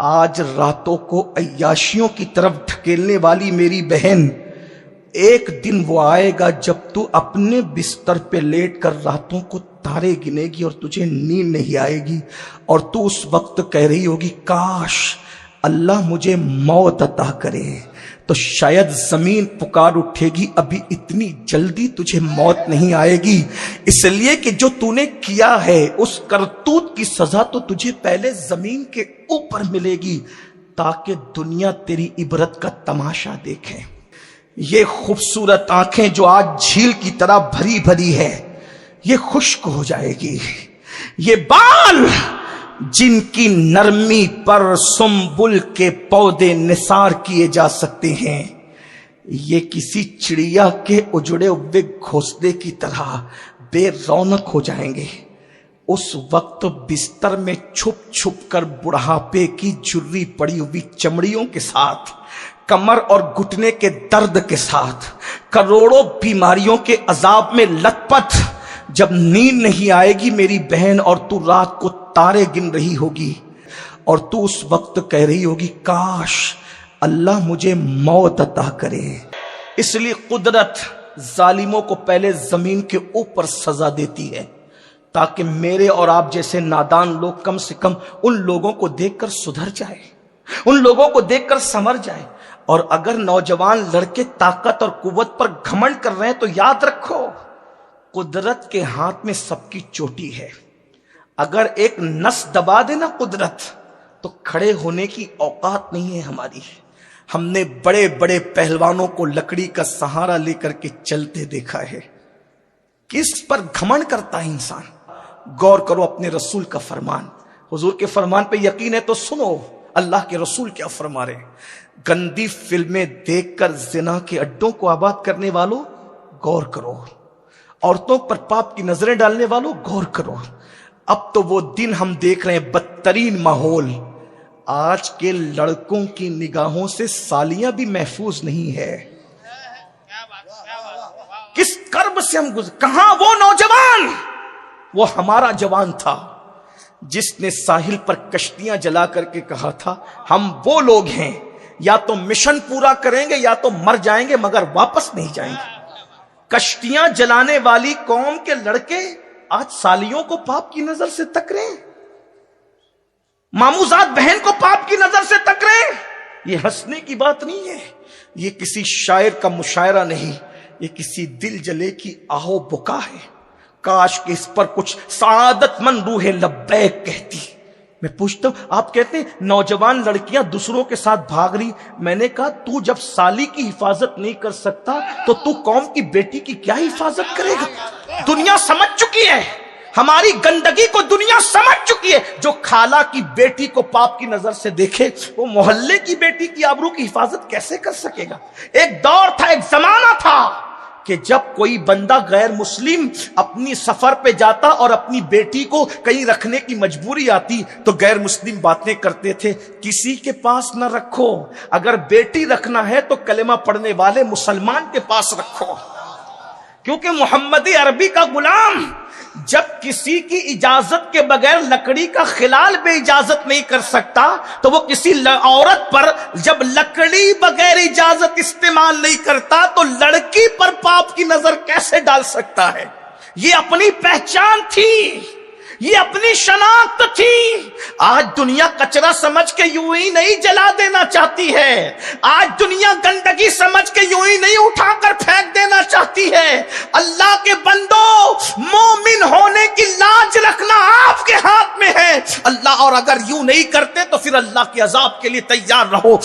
آج راتوں کو عیاشیوں کی طرف ڈھکیلنے والی میری بہن، ایک دن وہ آئے گا جب تو اپنے بستر پہ لیٹ کر راتوں کو تارے گنے گی اور تجھے نیند نہیں آئے گی، اور تو اس وقت کہہ رہی ہوگی کاش اللہ مجھے موت عطا کرے، تو شاید زمین پکار اٹھے گی ابھی اتنی جلدی تجھے موت نہیں آئے گی، اس لیے کہ جو تو نے کیا ہے اس کرتوت کی سزا تو تجھے پہلے زمین کے اوپر ملے گی، تاکہ دنیا تیری عبرت کا تماشا دیکھے۔ یہ خوبصورت آنکھیں جو آج جھیل کی طرح بھری بھری ہے، یہ خشک ہو جائے گی۔ یہ بال جن کی نرمی پر سنبل کے پودے نثار کیے جا سکتے ہیں، یہ کسی چڑیا کے اجڑے ہوئے گھونسلے کی طرح بے رونق ہو جائیں گے۔ اس وقت بستر میں چھپ چھپ کر بڑھاپے کی جھری پڑی ہوئی چمڑیوں کے ساتھ، کمر اور گھٹنے کے درد کے ساتھ، کروڑوں بیماریوں کے عذاب میں لت پت جب نیند نہیں آئے گی میری بہن، اور تو رات کو تارے گن رہی ہوگی، اور تو اس وقت کہہ رہی ہوگی کاش اللہ مجھے موت عطا کرے۔ اس لیے قدرت ظالموں کو پہلے زمین کے اوپر سزا دیتی ہے، تاکہ میرے اور آپ جیسے نادان لوگ کم سے کم ان لوگوں کو دیکھ کر سدھر جائے، ان لوگوں کو دیکھ کر سنور جائے۔ اور اگر نوجوان لڑکے طاقت اور قوت پر گھمنڈ کر رہے ہیں تو یاد رکھو قدرت کے ہاتھ میں سب کی چوٹی ہے، اگر ایک نس دبا دے نا قدرت تو کھڑے ہونے کی اوقات نہیں ہے ہماری۔ ہم نے بڑے بڑے پہلوانوں کو لکڑی کا سہارا لے کر کے چلتے دیکھا ہے۔ کس پر گھمنڈ کرتا ہے انسان؟ غور کرو اپنے رسول کا فرمان، حضور کے فرمان پہ یقین ہے تو سنو اللہ کے رسول کیا فرما رہے ہیں۔ گندی فلمیں دیکھ کر زنا کے اڈوں کو آباد کرنے والوں غور کرو، عورتوں پر پاپ کی نظریں ڈالنے والوں غور کرو۔ اب تو وہ دن ہم دیکھ رہے ہیں، بدترین ماحول۔ آج کے لڑکوں کی نگاہوں سے سالیاں بھی محفوظ نہیں ہے۔ کس کرب سے ہم کہاں وہ نوجوان، وہ ہمارا جوان تھا جس نے ساحل پر کشتیاں جلا کر کے کہا تھا ہم وہ لوگ ہیں یا تو مشن پورا کریں گے یا تو مر جائیں گے مگر واپس نہیں جائیں گے۔ کشتیاں جلانے والی قوم کے لڑکے آج سالیوں کو پاپ کی نظر سے تک رہے ہیں، ماموزاد بہن کو پاپ کی نظر سے تک رہے ہیں۔ یہ ہنسنے کی بات نہیں ہے، یہ کسی شاعر کا مشاعرہ نہیں، یہ کسی دل جلے کی آہو بکا ہے۔ کاش کہ اس پر کچھ سعادت مند روح لبیک کہتی۔ میں پوچھتا ہوں، آپ کہتے ہیں نوجوان لڑکیاں دوسروں کے ساتھ بھاگ رہی، میں نے کہا تو جب سالی کی حفاظت نہیں کر سکتا تو قوم کی بیٹی کی کیا حفاظت کرے گا؟ دنیا سمجھ چکی ہے، ہماری گندگی کو دنیا سمجھ چکی ہے۔ جو خالہ کی بیٹی کو پاپ کی نظر سے دیکھے وہ محلے کی بیٹی کی آبرو کی حفاظت کیسے کر سکے گا؟ ایک دور تھا، ایک زمانہ تھا کہ جب کوئی بندہ غیر مسلم اپنی سفر پہ جاتا اور اپنی بیٹی کو کہیں رکھنے کی مجبوری آتی تو غیر مسلم باتیں کرتے تھے کسی کے پاس نہ رکھو، اگر بیٹی رکھنا ہے تو کلمہ پڑھنے والے مسلمان کے پاس رکھو، کیونکہ محمد عربی کا غلام جب کسی کی اجازت کے بغیر لکڑی کا خلال بے اجازت نہیں کر سکتا تو وہ کسی عورت پر جب لکڑی بغیر اجازت استعمال نہیں کرتا تو لڑکی پر پاپ کی نظر کیسے ڈال سکتا ہے؟ یہ اپنی پہچان تھی، یہ اپنی شناخت تھی۔ آج دنیا کچرا سمجھ کے یوں ہی نہیں جلا دینا چاہتی ہے، آج دنیا گندگی سمجھ کے یوں ہی نہیں اٹھا کر پھینک دینا چاہتی ہے۔ اللہ کے بندو، مومن ہونے کی لاج رکھنا آپ کے ہاتھ میں ہے۔ اللہ اور اگر یوں نہیں کرتے تو پھر اللہ کے عذاب کے لیے تیار رہو۔